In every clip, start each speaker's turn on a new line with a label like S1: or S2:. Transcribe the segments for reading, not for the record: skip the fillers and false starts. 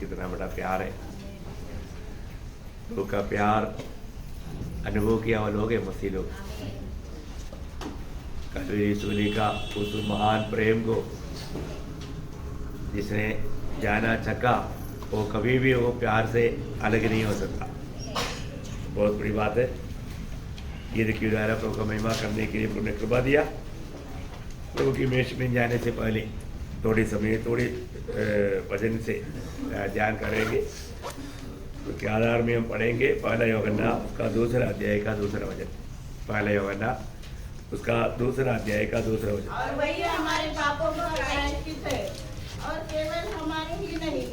S1: कितना बड़ा प्यार है। प्रभु का प्यार अनुभव किया हुआ लोग हैं मसीह लोग। कलवरी सूली का उस महान प्रेम को जिसने जाना चखा, वो कभी भी वो प्यार से अलग नहीं हो सकता। बहुत बड़ी बात है। गीत के द्वारा प्रभु का महिमा करने के लिए प्रभु ने कृपा दिया। प्रभु की मेष में जाने से पहले थोड़ी वचन से ध्यान करेंगे। तो के आधार में हम पढ़ेंगे पहला यूहन्ना उसका दूसरा अध्याय का दूसरा वचन। पहला यूहन्ना उसका दूसरा अध्याय का दूसरा वचन।
S2: और वही हमारे पापों का प्रायश्चित है, और केवल हमारे ही नहीं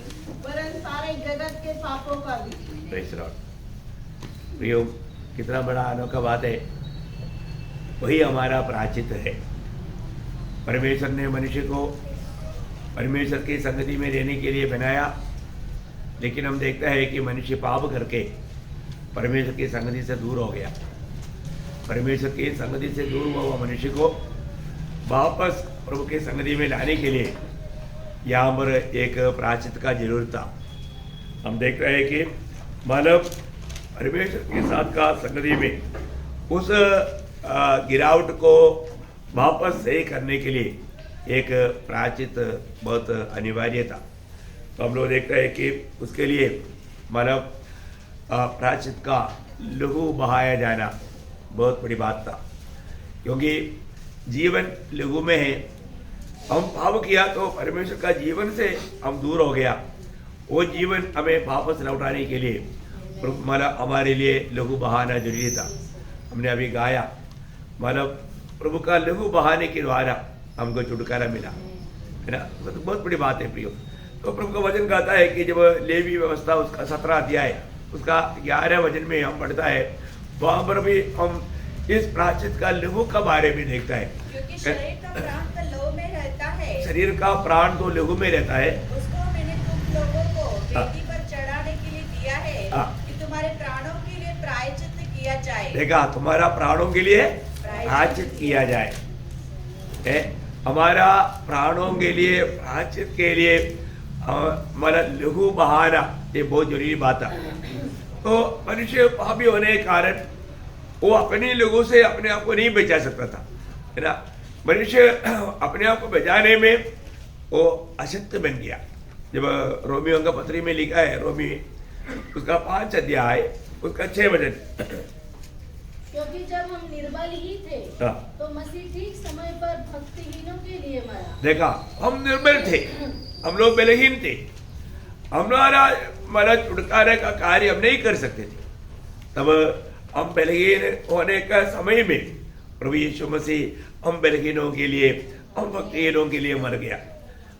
S2: वरन सारे जगत के पापों का भी।
S1: Praise Lord. प्रियो, कितना बड़ा अनोखा बात है। वही हमारा प्रायश्चित है। परमेश्वर ने मनुष्य को परमेश्वर की संगति में रहने के लिए बनाया, लेकिन हम देखते हैं कि मनुष्य पाप करके परमेश्वर की संगति से दूर हो गया। परमेश्वर की संगति से दूर हुआ मनुष्य को वापस प्रभु की संगति में लाने के लिए यहाँ पर एक प्रायश्चित का जरूरत था। हम देख रहे हैं कि मानव परमेश्वर के साथ का संगति में उस गिरावट को वापस सही करने के लिए एक प्रायश्चित बहुत अनिवार्य था। तो हम लोग देख रहे हैं कि उसके लिए मानव प्रायश्चित का लहू बहाया जाना बहुत बड़ी बात था, क्योंकि जीवन लहू में है। हम पाप किया तो परमेश्वर का जीवन से हम दूर हो गया। वो जीवन हमें वापस लौटाने के लिए मतलब हमारे लिए लहू बहाना जरूरी था। हमने अभी गाया, मतलब प्रभु का लहू बहाने के द्वारा हमको छुटकारा मिला, है ना। तो बहुत बड़ी बात है प्रियो। तो प्रभु का वचन कहता है कि जब लेवी व्यवस्था उसका 17 अध्याय उसका 11 वचन में हम पढ़ता है, वहाँ पर भी हम इस प्रायश्चित का लहू का बारे में देखता है।
S3: क्योंकि शरीर का प्राण तो लहू में रहता है।
S1: शरीर का प्राण तो लहू में रहता है।
S3: उसको मैंने तुम लोगों को वेदी पर चढ़ाने के लिए दिया है कि तुम्हारे प्राणों के लिए प्रायश्चित किया जाए।
S1: देखा, तुम्हारा प्राणों के लिए प्रायश्चित किया जाए। हमारा प्राणों के लिए प्रायश्चित के लिए हमारा लहू बहाना ये बहुत जरूरी बात है। तो मनुष्य पापी होने के कारण वो अपने लोगों से अपने आप को नहीं बचा सकता था, है ना। मनुष्य अपने आप को बचाने में वो अशक्त बन गया। जब रोमियो का पत्री में लिखा है, रोमी उसका 5 अध्याय उसका 6 वचन।
S4: क्योंकि जब हम निर्बल ही थे तो मसीह ठीक समय पर भक्तिहीनों के लिए मरा।
S1: देखा, हम निर्बल थे, हम लोग बलहीन थे, हमारा छुटकारे का कार्य हम नहीं कर सकते थे। तब हम बलहीन होने का समय में प्रभु यीशु मसीह हम बलहीनों के लिए, हम भक्तिहीनों के लिए मर गया।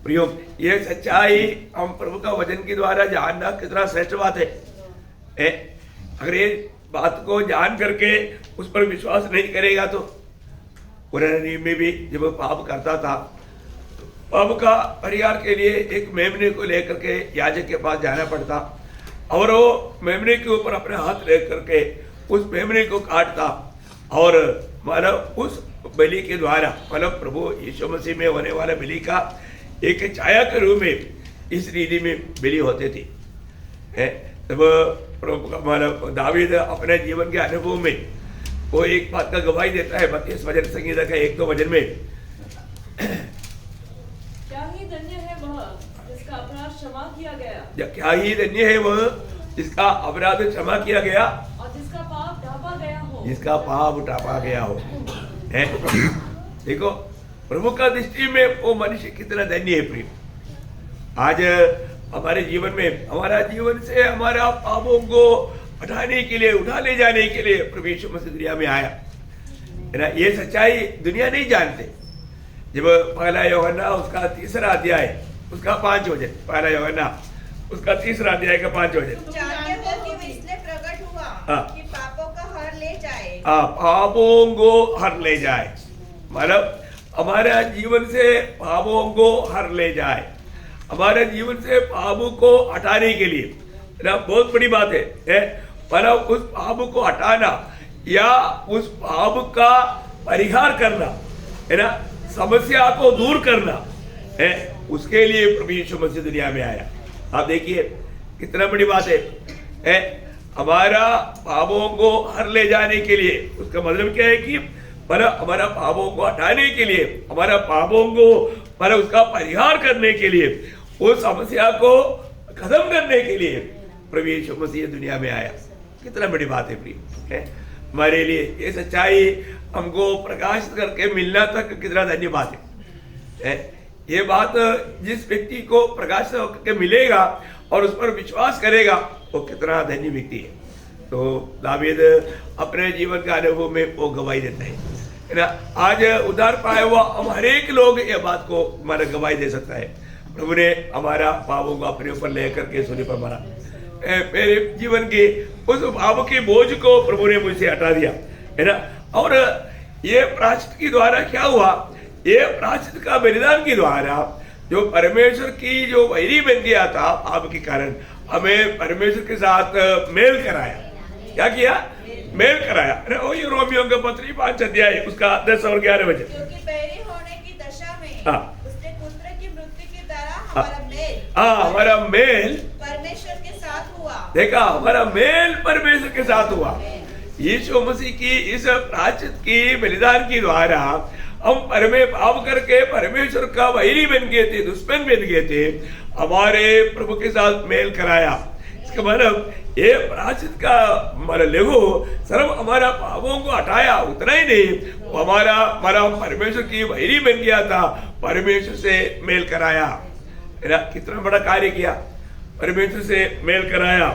S1: प्रियो, ये सच्चाई हम प्रभु का वचन के द्वारा जानना कितना श्रेष्ठ बात है। अगर ये बात को जान करके उस पर विश्वास नहीं करेगा तो पुराने नियम में भी जब पाप करता था, पाप का परिहार के लिए एक मेमने को लेकर के याजक के पास जाना पड़ता, और वो मेमने के ऊपर अपने हाथ ले करके उस मेमने को काटता, और मानव उस बलि के द्वारा मतलब प्रभु यीशु मसीह में होने वाला बलि का एक छाया के रूप में इस रीति में बलि होते थे। तब प्रभु का मानव दावीद अपने जीवन के अनुभव में वो एक बात का गवाही देता है 32 वचन संगीता का 1-2 वचन में।
S5: क्या ही धन्य है वह जिसका अपराध क्षमा किया गया।
S1: क्या ही धन्य है वह जिसका अपराध क्षमा किया गया
S5: और जिसका पाप ढापा गया हो।
S1: जिसका पाप ढापा गया हो। देखो, प्रभु का दृष्टि में वो मनुष्य कितना धन्य है प्रिय। आज हमारे जीवन में, हमारा जीवन से हमारा पापों को हटाने के लिए, उठा ले जाने के लिए प्रभु यीशु मसीह दुनिया में आया, है ना। ये सच्चाई दुनिया नहीं जानते। जब पहला यूहन्ना उसका 3 अध्याय उसका 5 वचन, पहला यूहन्ना उसका 3 अध्याय का 5 वचन।
S3: जानते हो कि वो इसलिए प्रकट हुआ कि पापों का हर ले जाए।
S1: पापों को हर ले जाए, मतलब हमारा जीवन से पापों को हर ले जाए, हमारे जीवन से पापों को हटाने के लिए, ना। बहुत बड़ी बात है मतलब उस पाप को हटाना या उस पाप का परिहार करना, है ना, समस्या को दूर करना है। उसके लिए प्रभु यीशु मसीह दुनिया में आया। आप देखिए कितना बड़ी बात है हमारा पापों को हर ले जाने के लिए। उसका मतलब क्या है कि हमारा पापों को हटाने के लिए, हमारा पापों को उसका परिहार करने के लिए, उस समस्या को खत्म करने के लिए प्रभु यीशु मसीह दुनिया में आया। कितना बड़ी बात है प्रिय, है हमारे लिए ये सच्चाई हमको प्रकाशित करके मिलना तक कितना धन्य बात है। ये बात जिस व्यक्ति को प्रकाशित करके मिलेगा और उस पर विश्वास करेगा वो कितना धन्य व्यक्ति है। तो दावीद अपने जीवन के अनुभव में वो गवाही देता है ना। आज उद्धार पाया हुआ हम हर एक लोग ये बात को हमारा गवाही दे सकता है। प्रभु ने हमारा पापों को अपने ऊपर लेकर के सूली पर मारा। मेरे जीवन के उस पापों के बोझ को प्रभु ने मुझसे हटा दिया, है ना। और ये प्रायश्चित के द्वारा क्या हुआ, ये प्रायश्चित का बलिदान के द्वारा जो परमेश्वर की जो वैरी बन गया था पाप के कारण, हमें परमेश्वर के साथ मेल कराया। क्या किया? मेल कराया। अरे वो ये रोमियो का पत्री 5 अध्याय उसका 10 और 11 वचन।
S3: क्योंकि बैरी होने की दशा में उसने पुत्र की मृत्यु के द्वारा हमारा मेल परमेश्वर के साथ हुआ।
S1: देखा, हमारा मेल परमेश्वर के साथ हुआ। यीशु मसीह की इस प्रायश्चित की बलिदान के द्वारा हम पाप करके परमेश्वर का वैरी बन गए थे, दुश्मन बन गए थे, हमारे प्रभु के साथ मेल कराया। इसका मतलब ये प्रायश्चित का लघु सर्व हमारा पापों को हटाया। उतना ही नहीं, वो हमारा परमेश्वर की वैरी बन गया था, परमेश्वर से मेल कराया। कितना बड़ा कार्य किया, परमेश्वर से मेल कराया।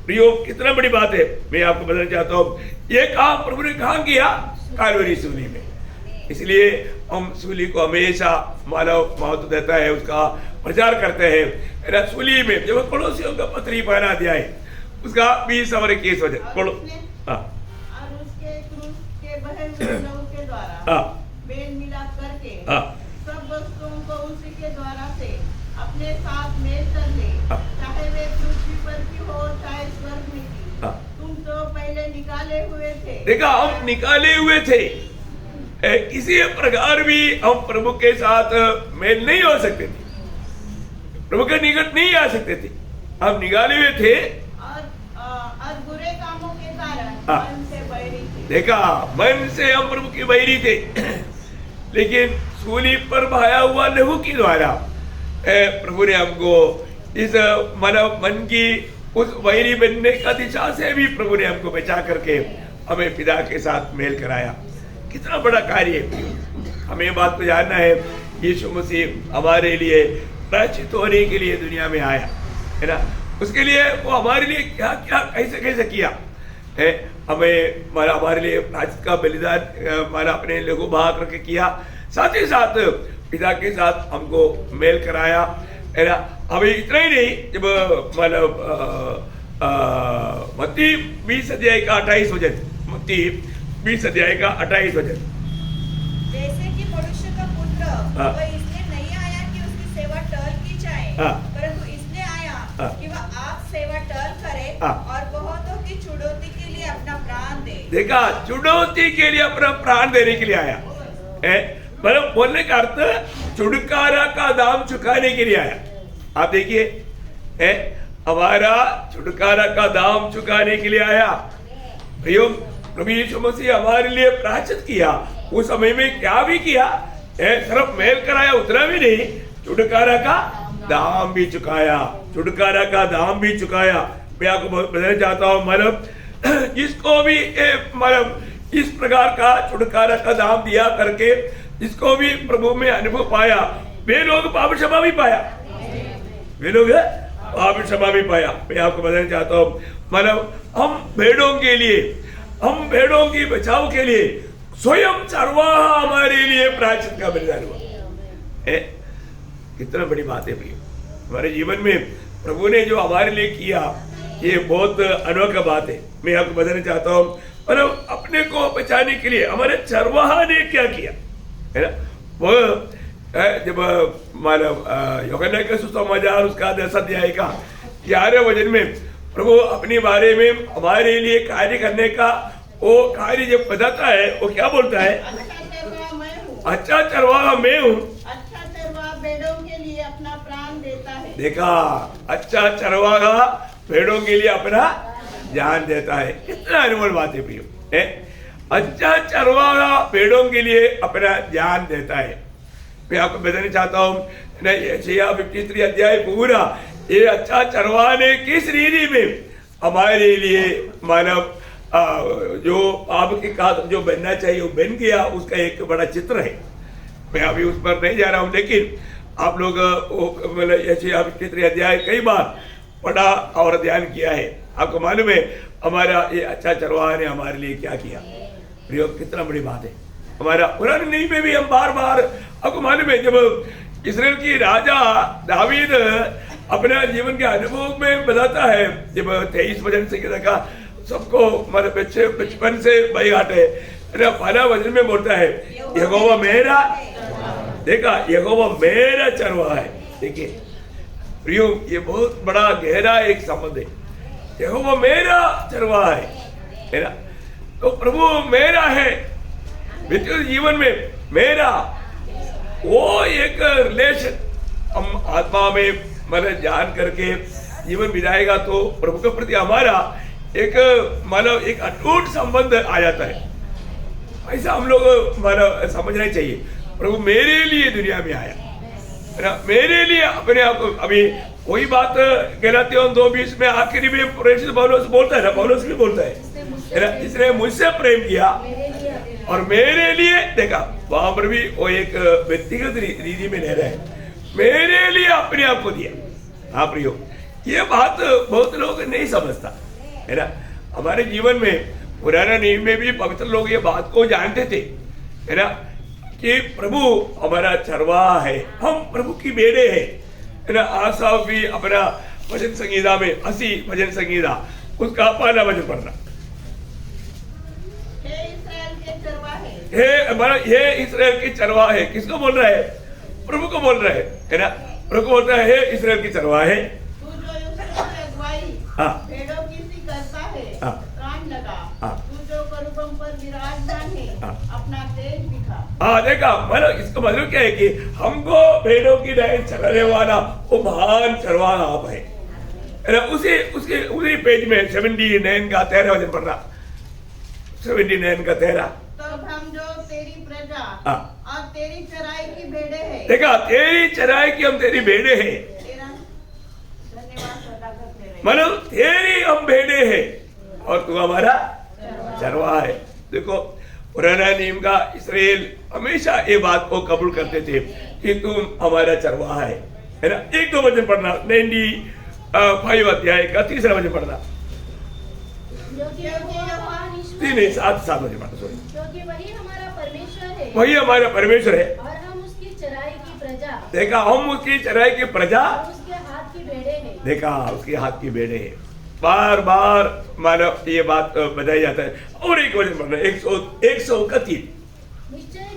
S1: प्रियो कितना बड़ी बात है। मैं आपको बताना चाहता हूँ ये काम प्रभु ने कहाँ किया? कालवरी सूली में। इसलिए हम सूली को हमेशा मानव महत्व देता है, उसका प्रचार करते हैं। सूली में जब पड़ोसियों का पत्री पहना दिया है उसका 20 और 21 वचन पढ़ो।
S2: और उसके क्रूस के बहे हुए लहू के द्वारा मेल मिलाप करके सब वस्तुओं को उसी के द्वारा से अपने साथ मेल कर ले, चाहे वे पृथ्वी पर की हो चाहे स्वर्ग में की। तुम तो पहले निकाले हुए थे।
S1: देखा, हम निकाले हुए थे। किसी प्रकार भी हम प्रभु के साथ मेल नहीं हो सकते थे, प्रभु के निकट नहीं आ सकते थे। हम निकाले हुए थे
S2: और बुरे कामों के कारण मन से बैरी थे।
S1: देखा, मन से हम प्रभु की बैरी थे, लेकिन सूली पर बहाया हुआ लहू के द्वारा प्रभु ने हमको इस मन की उस वैरी बनने का दिशा से भी प्रभु ने हमको बचा करके हमें पिता के साथ मेल कराया। कितना बड़ा कार्य है। हमें बात को जानना है, यीशु मसीह हमारे लिए प्रायश्चित होने के लिए दुनिया में आया, है ना। उसके लिए वो हमारे लिए क्या क्या कैसे किया है। हमारे लिए प्रायश्चित का बलिदान अपने लोगों बहा करके किया, साथ ही साथ पिता के साथ हमको मेल कराया, है ना। अभी इतना ही नहीं, जब मत्ती 20 अध्याय का 28 वचन, मत्ती 20 अध्याय का 28 वचन।
S3: जैसे कि मनुष्य का पुत्र वह इसलिए नहीं आया कि उसकी सेवा टहल की जाए, परंतु इसलिए आया कि वह आप सेवा टहल करे और बहुतों की चुनौती के लिए अपना प्राण दे। देखा,
S1: चुनौती के लिए अपना प्राण देने के लिए आया है। मतलब बोलने का अर्थ छुटकारा का दाम चुकाने के लिए आया। आप देखिए, हमारा छुटकारा का दाम चुकाने के लिए आया। प्रभु यीशु मसीह हमारे लिए प्रायश्चित किया। उस समय में क्या भी किया, सिर्फ मेल कराया उतना भी नहीं, छुटकारा का दाम भी चुकाया। छुटकारा का दाम भी चुकाया। मैं आपको बताना चाहता हूँ, मतलब जिसको भी इस प्रकार का छुटकारा का दाम दिया करके जिसको भी प्रभु में अनुभव पाया, वे लोग पाप क्षमा भी पाया, वे लोग पाप क्षमा भी पाया। मैं आपको बताना चाहता हूँ, मतलब हम भेड़ों की बचाव के लिए स्वयं चरवाहा हमारे लिए प्रायश्चित का बलिदान हुआ। कितना बड़ी बात है भाई। हमारे जीवन में प्रभु ने जो हमारे लिए किया, ये बहुत अनोखा बात है। मैं आपको बताना चाहता हूँ, मतलब अपने को बचाने के लिए हमारे चरवाहा ने क्या किया, है ना। वो जब यूहन्ना के सुसमाचार उसका 10 अध्याय का 11 वचन में प्रभु अपने बारे में हमारे लिए कार्य करने का वो कार्य जब बताता है, वो क्या बोलता है?
S2: अच्छा चरवाहा मैं हूँ।
S1: अच्छा चरवाहा मैं हूँ।
S2: अच्छा चरवाहा भेड़ों के लिए अपना प्राण देता देता है।
S1: देखा, अच्छा चरवाहा भेड़ों के लिए अपना जान देता है। कितना अनमोल बात है प्रियो, अच्छा चरवाहा भेड़ों के लिए अपना जान देता है। मैं आपको बताना चाहता हूँ, यशायाह 53 अध्याय पूरा ये अच्छा चरवाहा ने किस रीति में हमारे लिए मानव जो पाप के कारण जो बनना चाहिए वो बन गया, उसका एक बड़ा चित्र है। मैं अभी उस पर नहीं जा रहा हूँ, लेकिन आप लोग मतलब यशायाह 53 अध्याय कई बार पढ़ा और ध्यान किया है। आपको मालूम है हमारा ये अच्छा चरवाहा ने हमारे लिए क्या किया। प्रियो, कितना बड़ी बात है। हमारा पुराने नियम में भी हम बार बार, आपको मालूम है जब इस्राएल की राजा दावीद अपने जीवन के अनुभव में बताता है, जब 23 वचन संगीता का सबको हमारे बच्चे बचपन से भाई आटे पहला वचन में बोलता है, यहोवा मेरा, देखा, यहोवा मेरा चरवाहा है। देखिए प्रियो, ये बहुत बड़ा गहरा एक संबंध है। यहोवा मेरा चरवाहा है ना, तो प्रभु मेरा है व्यक्तिगत जीवन में, मेरा वो एक रिलेशन हम आत्मा में मतलब जान करके जीवन बिताएगा तो प्रभु के प्रति हमारा एक मतलब एक अटूट संबंध आ जाता है। ऐसा हम लोग मतलब समझना चाहिए। प्रभु मेरे लिए दुनिया में आया है ना, मेरे लिए अपने आप। अभी वही बात गलातियों 2:20 में आखिरी में प्रेरित पौलुस बोलता है ना, पौलुस भी बोलता है ना, इसने मुझसे प्रेम किया और मेरे लिए, देखा वहां पर भी वो एक व्यक्तिगत रीति में ले रहा है, मेरे लिए अपने आप को दिया। हाँ प्रियो, ये बात बहुत लोग नहीं समझता है ना। हमारे जीवन में पुराना नियम में भी पवित्र लोग ये बात को जानते थे है ना, कि प्रभु हमारा चरवाहा है, हम प्रभु की बेटे हैं है ना। आसा भी अपना भजन संगीता में 80 भजन संगीता उसका पहला भजन पढ़ना,
S2: हे इस्राएल के चरवाहे,
S1: हे इस्राएल के चरवाहे, किसको बोल रहा है? प्रभु को बोल रहा है ना। प्रभु को बोलता है, हे इस्राएल के चरवाहे,
S2: तू जो यूसुफ की अगुवाई भेड़ों की सी करता है, प्राण लगा, तू जो करूबों पर विराजमान है, अपना तेज दिखा। हाँ
S1: देखा, मतलब इसका मतलब क्या है कि हमको भेड़ों की लाइन चलाने वाला वो महान चरवाहा आप है ना। उसी पेज में 79 का 13 वचन पढ़ना, 79 का 13।
S2: तब हम जो तेरी प्रजा और तेरी चराई की भेड़े हैं,
S1: देखा, तेरी चराई की हम तेरी भेड़े हैं,
S2: धन्यवाद सदा करते रहे,
S1: मतलब तेरी हम भेड़े हैं और तू हमारा चरवाहा है। देखो पुराना नियम का इस्राएल हमेशा ये बात को कबूल करते थे कि तुम हमारा चरवाहा है ना। 1-2 वचन पढ़ना, 95 अध्याय का 3रा वचन पढ़ना, नहीं 7 वचन पढ़ना, सॉरी।
S4: क्योंकि वही हमारा परमेश्वर है,
S1: वही हमारा परमेश्वर है
S4: और हम उसकी चराई की प्रजा,
S1: देखा, हम उसकी चराई की प्रजा,
S4: और उसके हाथ की भेड़े हैं, देखा,
S1: उसके हाथ की भेड़े हैं। बार बार मानव ये बात बताई जाता है। और एक वचन पढ़ना, 131,
S4: निश्चय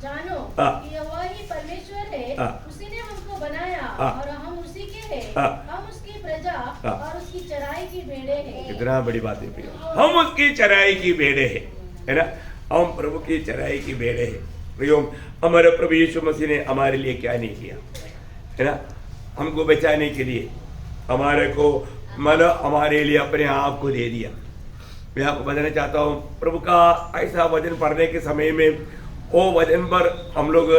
S4: जानो कि यहोवा ही परमेश्वर है, उसी ने हमको बनाया और हम उसी के हैं, हम उसकी प्रजा और उसकी चराई की भेड़े हैं।
S1: कितना बड़ी बात है प्रियो, हम उसकी चराई की भेड़े हैं है ना, हम प्रभु की चराई की भेड़े हैं। प्रियो, हमारे प्रभु यीशु मसीह ने हमारे लिए क्या नहीं किया है ना, हमको बचाने के लिए हमारे को मतलब हमारे लिए अपने आप को दे दिया। मैं आपको बताना चाहता हूँ, प्रभु का ऐसा वचन पढ़ने के समय में वो वचन पर हम लोग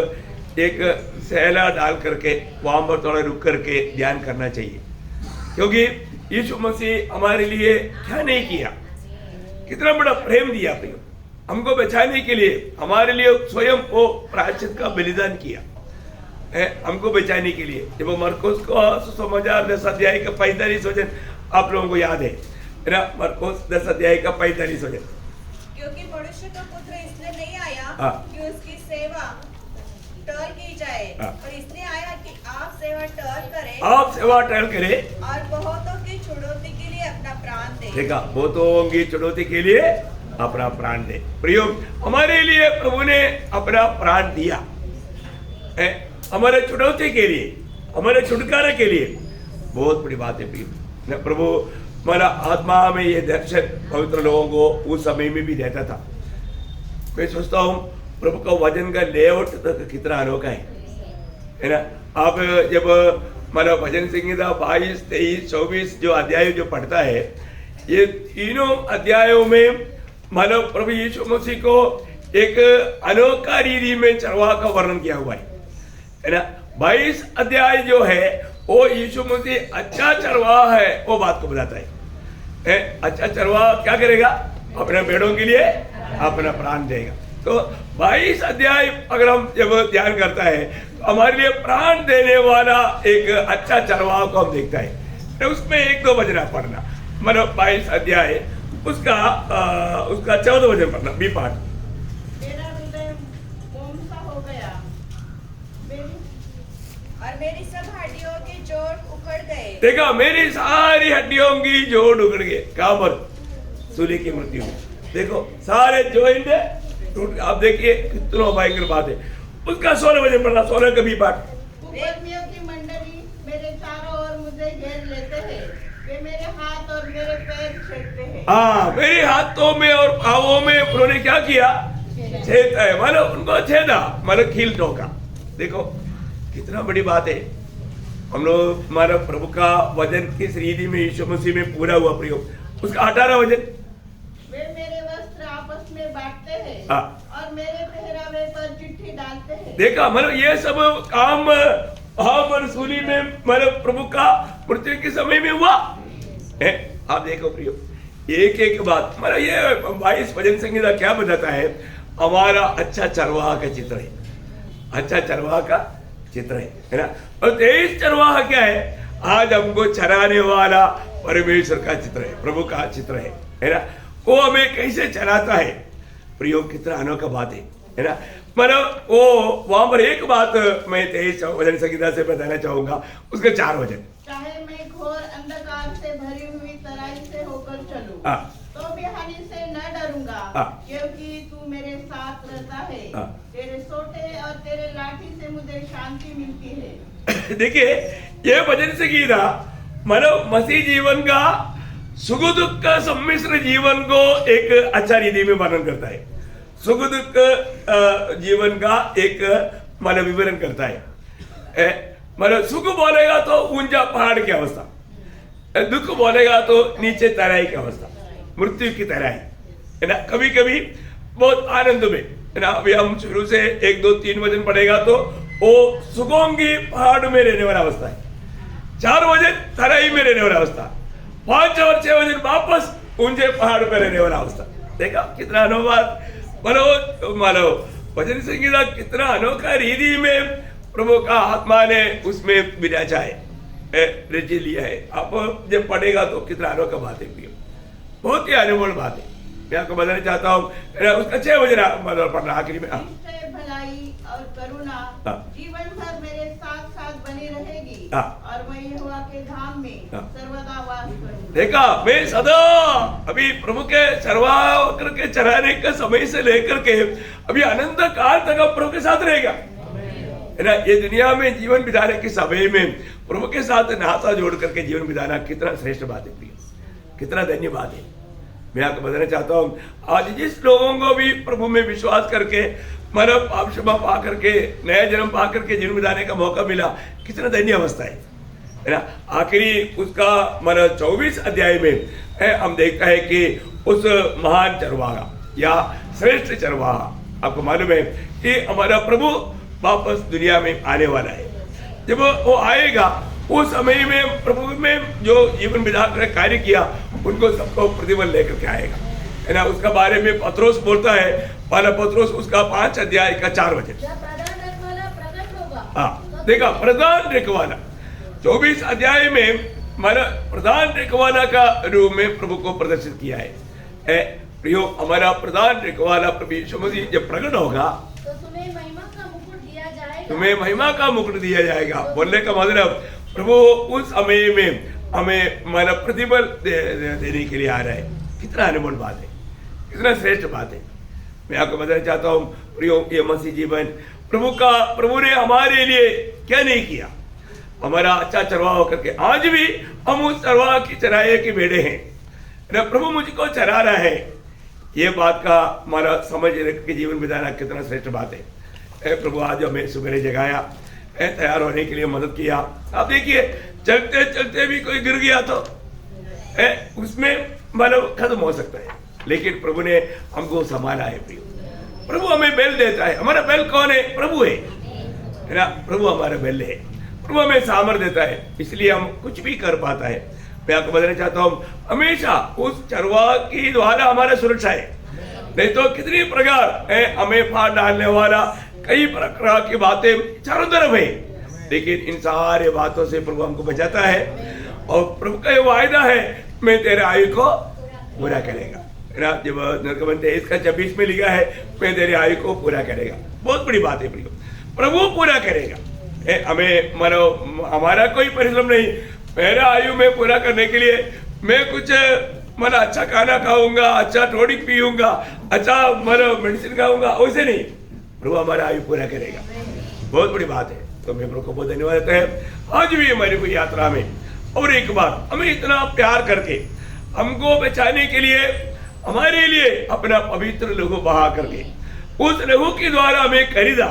S1: एक सहला डाल करके वहाँ पर थोड़ा रुक करके ध्यान करना चाहिए, क्योंकि यीशु मसीह हमारे लिए क्या नहीं किया, कितना बड़ा प्रेम दिया प्रियो, हमको बचाने के लिए हमारे लिए स्वयं वो प्रायश्चित का बलिदान किया है, हमको बचाने के लिए। जब मरकुस को सुसमाचार 10 अध्याय का 45 वचन आप लोगों को याद है ना, मरकुस 10 अध्याय का 45 वचन,
S3: क्योंकि मनुष्य का पुत्र इसलिए नहीं आया कि उसकी सेवा टहल की जाए, और इसलिए आया कि आप सेवा टहल करें,
S1: आप सेवा टहल करें
S3: और बहुतों की छुड़ौती के लिए अपना प्राण दे।
S1: देखा, बहुतों की छुड़ौती के लिए अपना प्राण दे। प्रियो, हमारे लिए प्रभु ने अपना प्राण दिया है, हमारे छुड़ौती के लिए, हमारे छुटकारे के लिए। बहुत बड़ी बात है प्रियो। प्रभु हमारा आत्मा में ये दर्शन पवित्र लोगों को उस समय में भी देता था। मैं सोचता हूँ प्रभु का वचन का लेआउट कितना अनोखा है ना। आप जब मतलब भजन संहिता 22, 23, 24 जो अध्याय जो पढ़ता है, ये तीनों अध्यायों में मतलब प्रभु यीशु मसीह को एक अनोखा रीति में चरवाह का वर्णन किया हुआ है ना। 22 अध्याय जो है वो यीशु मसीह अच्छा चरवाह है वो बात को बताता है। अच्छा चरवाह क्या करेगा? अपने भेड़ों के लिए अपना प्राण देगा। तो 22 अध्याय अगर हम जब ध्यान करता है तो हमारे लिए प्राण देने वाला एक अच्छा चरवाह को हम देखता है। तो उसमें 1-2 वचन पढ़ना, मतलब 22 अध्याय उसका 14 वचन पढ़ना, बी पाठ।
S2: मेरा हृदय मोम सा हो गया,
S3: और मेरी सब हड्डियों के जोड़ उखड़ गए।
S1: देखा, मेरी सारी हड्डियों की जोड़ उखड़ गए। कहाँ पर? सूली की मृत्यु। देखो सारे जॉइंट टूट। आप देखिए कितना भयंकर बात है। उसका 16 वचन पढ़ना, 16 का बी पाठ।
S2: कुकर्मियों की मंडली मेरे चारों ओर मुझे घेर लेते हैं, वे मेरे हाथ और मेरे पैर छेदते हैं।
S1: हाँ, मेरे हाथों में और पाँवों में उन्होंने क्या किया? छेद है, मतलब उनको छेदा, मतलब कील ठोका। देखो कितना बड़ी बात है। हम लोग हमारा प्रभु का वचन किस रीति में यीशु मसीह में पूरा हुआ प्रयोग। उसका 18 वचन,
S2: वे मेरे वस्त्र आपस में बांटते हैं और मेरे पहरावे पर चिट्ठी डालते हैं।
S1: देखा, मतलब ये सब काम पर सूली में मतलब प्रभु का मृत्यु के समय में हुआ है। आप देखो प्रियो, एक एक बात, मतलब ये 22 भजन संहिता क्या बताता है? हमारा अच्छा चरवाहा का चित्र है, अच्छा चरवाहा का चित्र है ना। और 23 चरवाहा क्या है? आज हमको चराने वाला परमेश्वर का चित्र है, प्रभु का चित्र है ना। वो हमें कैसे चलाता है प्रियो, कितना अनोखा बात है ना। मतलब वो वहां पर एक बात मैं 23 वचन संहिता से बताना चाहूंगा, उसके 4 वचन।
S2: चाहे मैं घोर अंधकार से भरी हुई तराई से होकर चलूं, तो भी हानि से न डरूंगा, क्योंकि तू मेरे साथ रहता है। तेरे सोटे और तेरे लाठी से मुझे शांति मिलती है। देखिए, ये भजन संहिता मतलब मसीह जीवन का सुख दुख का सम्मिश्र जीवन को एक अच्छा रीति में वर्णन करता है। सुख दुख जीवन का एक मतलब विवरण करता है। मतलब सुख बोलेगा तो ऊंचा पहाड़ की अवस्था, दुख बोलेगा तो नीचे तराई की अवस्था, मृत्यु की तराई है ना। कभी कभी बहुत आनंद में है ना। अभी हम शुरू से 1, 2, 3 वचन पढ़ेगा तो वो सुखों की पहाड़ में रहने वाला अवस्था है। 4 वचन तराई में रहने वाला अवस्था, 5 और 6 वचन वापस ऊंचे पहाड़ पर रहने वाला अवस्था। देखा कितना अनोखा मानो भजन संहिता कितना अनोखा रीति में प्रभु का आत्मा ने उसमें विराजा है, रच लिया है। आप जब पढ़ेगा तो कितना अनोखा बात है, बहुत ही अनमोल बात है। मैं आपको बताना चाहता हूँ उसका 6 वचन मतलब पढ़ना आखिरी में। भलाई और करुणा जीवन भर मेरे साथ साथ बनी रहेगी और मैं यहोवा के धाम में सर्वदा वास करूंगा। देखा, मैं सदा अभी प्रभु के चरवाहा करके चराने के समय से लेकर के अभी अनंत काल तक अब प्रभु के साथ रहेगा है ना। ये दुनिया में जीवन बिताने के समय में प्रभु के साथ नाता जोड़ करके जीवन बिताना कितना श्रेष्ठ बात है, कितना धन्यवाद है। मैं आपको बताना चाहता हूँ, आज जिस लोगों को भी प्रभु में विश्वास करके मतलब पाप क्षमा पा करके नया जन्म पा करके जीवन बिताने का मौका मिला, कितना धन्य अवस्था है ना। आखिरी उसका मतलब 24 अध्याय में है, हम देखता है कि उस महान चरवाहा या श्रेष्ठ चरवाहा, आपको मालूम है कि हमारा प्रभु वापस दुनिया में आने वाला है। जब वो आएगा उस समय में प्रभु में जो जीवन बिता कर कार्य किया उनको सबको प्रतिफल लेकर के आएगा है ना। उसका बारे में पत्रोस बोलता है, पहला पत्रोस उसका 5 अध्याय का 4 वचन। हाँ देखा, प्रधान रखवाला 24 अध्याय में हमारा प्रधान रखवाला का रूप में प्रभु को प्रदर्शित किया है। प्रियो, हमारा प्रधान रखवाला प्रभु यीशु मसीह जब प्रकट होगा
S4: तो तुम्हें महिमा का मुकुट दिया जाएगा।
S1: तुम्हें महिमा का मुकुट दिया जाएगा। बोलने का मतलब प्रभु उस समय में हमें हमारा प्रतिफल देने के लिए आ रहा है। कितना अनमोल बात है, कितना श्रेष्ठ बात है। मैं आपको बताना चाहता हूँ प्रियो, ये मसीह जीवन प्रभु ने हमारे लिए क्या नहीं किया। हमारा अच्छा चरवाहा होकर के आज भी हम उस चरवाहा की चराए के भेड़े हैं। प्रभु मुझको चरा रहा है, ये बात का हमारा समझ रख के जीवन बिताना कितना श्रेष्ठ बात है। प्रभु आज हमें सुबह जगाया तैयार होने के लिए मदद किया। आप देखिए चलते चलते भी कोई गिर गया तो उसमें मतलब खत्म हो सकता है, लेकिन प्रभु ने हमको संभाला है। प्रियो, प्रभु हमें बेल देता है। हमारा बेल कौन है? प्रभु है ना। प्रभु हमारा बेल है। प्रभु हमें सामर्थ्य देता है, इसलिए हम कुछ भी कर पाता है। मैं आपको बताना चाहता हूँ, हमेशा उस चरवाह की द्वारा हमारा सुरक्षा है। नहीं तो कितनी प्रकार हमें फाड़ डालने वाला कई प्रकार की बातें चारों तरफ है, लेकिन इन सारे बातों से प्रभु हमको बचाता है। और प्रभु का ये वायदा है, मैं तेरे आयु को पूरा करेगा ना। जब निर्गमन 23 का 26 में लिखा है, मैं तेरे आयु को पूरा करेगा। बहुत बड़ी बात है प्रियो, प्रभु पूरा करेगा। हमें मानो हमारा कोई परिश्रम नहीं। मेरा आयु में पूरा करने के लिए मैं कुछ मतलब अच्छा खाना खाऊंगा, अच्छा टॉनिक पीऊंगा, अच्छा मतलब मेडिसिन खाऊंगा, वैसे नहीं। प्रभु हमारा आयु पूरा करेगा। बहुत बड़ी बात है। तो मैं प्रभु को बहुत धन्यवाद देता है। आज भी हमारी कोई यात्रा में और एक बार हमें इतना प्यार करके हमको बचाने के लिए हमारे लिए अपना पवित्र लहू बहा करके उस लहू के द्वारा हमें खरीदा।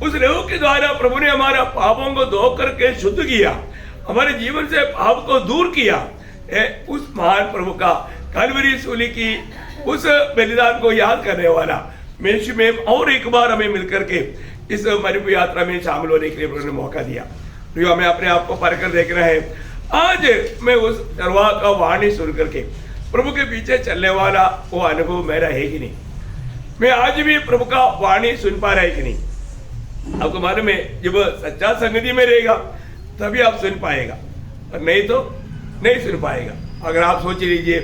S1: उस लहू के द्वारा प्रभु ने हमारा पापों को धो करके शुद्ध किया, हमारे जीवन से पाप को दूर किया। उस महान प्रभु का कलवरी सूली की उस बलिदान को याद करने वाला मेष में और एक बार हमें मिलकर के इस मरुभ यात्रा में शामिल होने के लिए प्रभु ने मौका दिया। तो हमें अपने आप को परखकर देख रहे हैं। आज मैं उस चरवाह का वाणी सुन करके प्रभु के पीछे चलने वाला वो अनुभव मेरा है कि नहीं? मैं आज भी प्रभु का वाणी सुन पा रहा है कि नहीं? आपको मालूम है, जब सच्चा संगति में रहेगा तभी आप सुन पाएगा, और नहीं तो नहीं सुन पाएगा। अगर आप सोच लीजिए,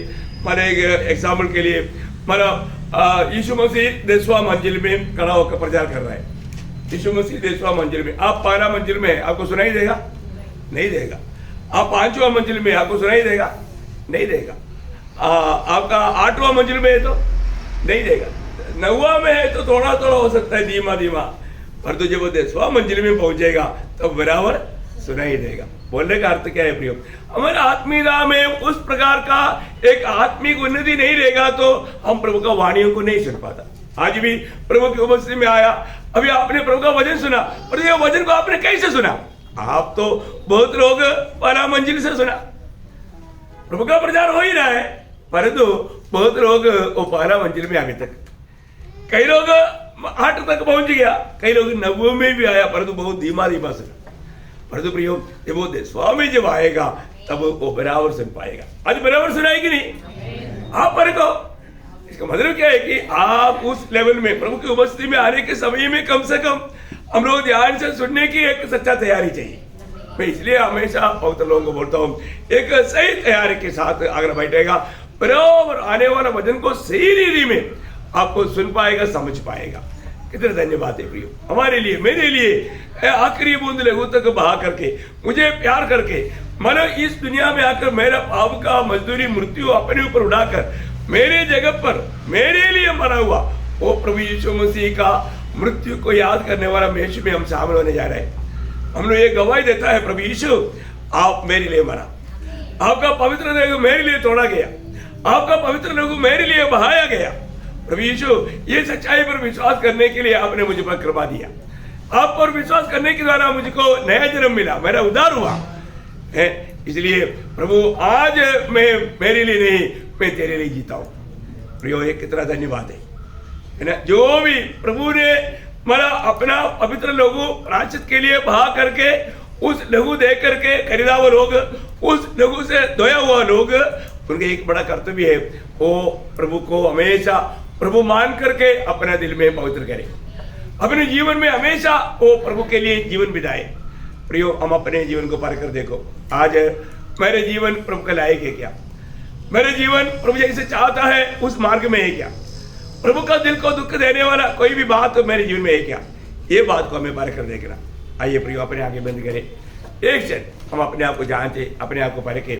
S1: मैंने एक एग्जाम्पल के लिए, मेरा यीशु मसीह 10वां मंजिल में खड़ा होकर प्रचार कर रहा है। यीशु मसीह 10वां मंजिल में, आप 12 मंजिल में, आपको सुनाई देगा? नहीं देगा। आप 5वां मंजिल में, आपको सुनाई देगा? नहीं देगा। आपका 8वां मंजिल में है तो नहीं देगा। 9वां में है तो थोड़ा थोड़ा हो सकता है, धीमा धीमा, पर तो जब वो 10वां मंजिल में पहुंचेगा तब बराबर सुनाई देगा। बोलने का अर्थ क्या है प्रियो? हमारे आत्मीयता में उस प्रकार का एक आत्मिक उन्नति नहीं रहेगा तो हम प्रभु का वाणियों को नहीं सुन पाता। आज भी प्रभु की उपस्थिति में आया, अभी आपने प्रभु का वचन सुना, पर ये वचन को आपने कैसे सुना? आप तो बहुत लोग 12 मंजिल से सुना, प्रभु का प्रचार हो ही रहा है, परंतु बहुत लोग वो 12 मंजिल में अभी तक, कई लोग 8 तक पहुंच गया, कई लोग 9 में भी आया, परंतु बहुत धीमा धीमा सुना। परंतु प्रियो, जब वो 10वां में जब आएगा तब वो बराबर सुन पाएगा। आज बराबर सुनाई कि नहीं? आप परखो। इसका मतलब क्या है कि आप उस लेवल में प्रभु की उपस्थिति में आने के समय में कम से कम हम लोग ध्यान से सुनने की एक सच्चा तैयारी चाहिए। मैं इसलिए हमेशा पवित्र लोगों को बोलता हूँ, एक सही तैयारी के साथ अगर बैठेगा, बराबर आने वाला वचन को सही रीति में आपको सुन पाएगा, समझ पाएगा। कितने धन्यवाद है प्रियो, हमारे लिए, मेरे लिए आखिरी बूंद लहू तक बहा करके, मुझे प्यार करके, मानो इस दुनिया में आकर मेरा पाप का मजदूरी मृत्यु अपने ऊपर उड़ाकर मेरे जगह पर मेरे लिए मरा हुआ वो प्रभु यीशु मसीह का मृत्यु को याद करने वाला मेष में हम शामिल होने जा रहे हैं। हम लोग ये गवाही देता है, प्रभु यीशु आप मेरे लिए मरा, आपका पवित्र लहू मेरे लिए तोड़ा गया, आपका पवित्र लहू मेरे लिए बहाया गया। प्रभु यीशु, ये सच्चाई पर विश्वास करने के लिए आपने मुझे पर कृपा दिया, आप पर विश्वास करने के द्वारा मुझको नया जन्म मिला, मेरा उद्धार हुआ है। इसलिए प्रभु आज मैं मेरे लिए नहीं, मैं तेरे लिए जीता हूं। प्रियो, ये कितना धन्यवाद है ना, जो भी प्रभु ने मेरा अपना पवित्र लहू प्रायश्चित के लिए बहा करके उस लहू दे करके खरीदा हुआ लोग, उस लहू से धोया हुआ लोग, उनके एक बड़ा कर्तव्य है, वो प्रभु को हमेशा प्रभु मान करके अपने दिल में पवित्र करें, अपने जीवन में हमेशा वो प्रभु के लिए जीवन बिताए। प्रियो, हम अपने जीवन को पार कर देखो, आज मेरे जीवन प्रभु के लायक है क्या? मेरे जीवन प्रभु जैसे चाहता है उस मार्ग में है क्या? प्रभु का दिल को दुख देने वाला कोई भी बात मेरे जीवन में है क्या? ये बात को हमें पार कर देखना। आइए प्रियो, अपने आगे बंद करें, एक क्षण हम अपने आप को जांचे, अपने आप को परखें।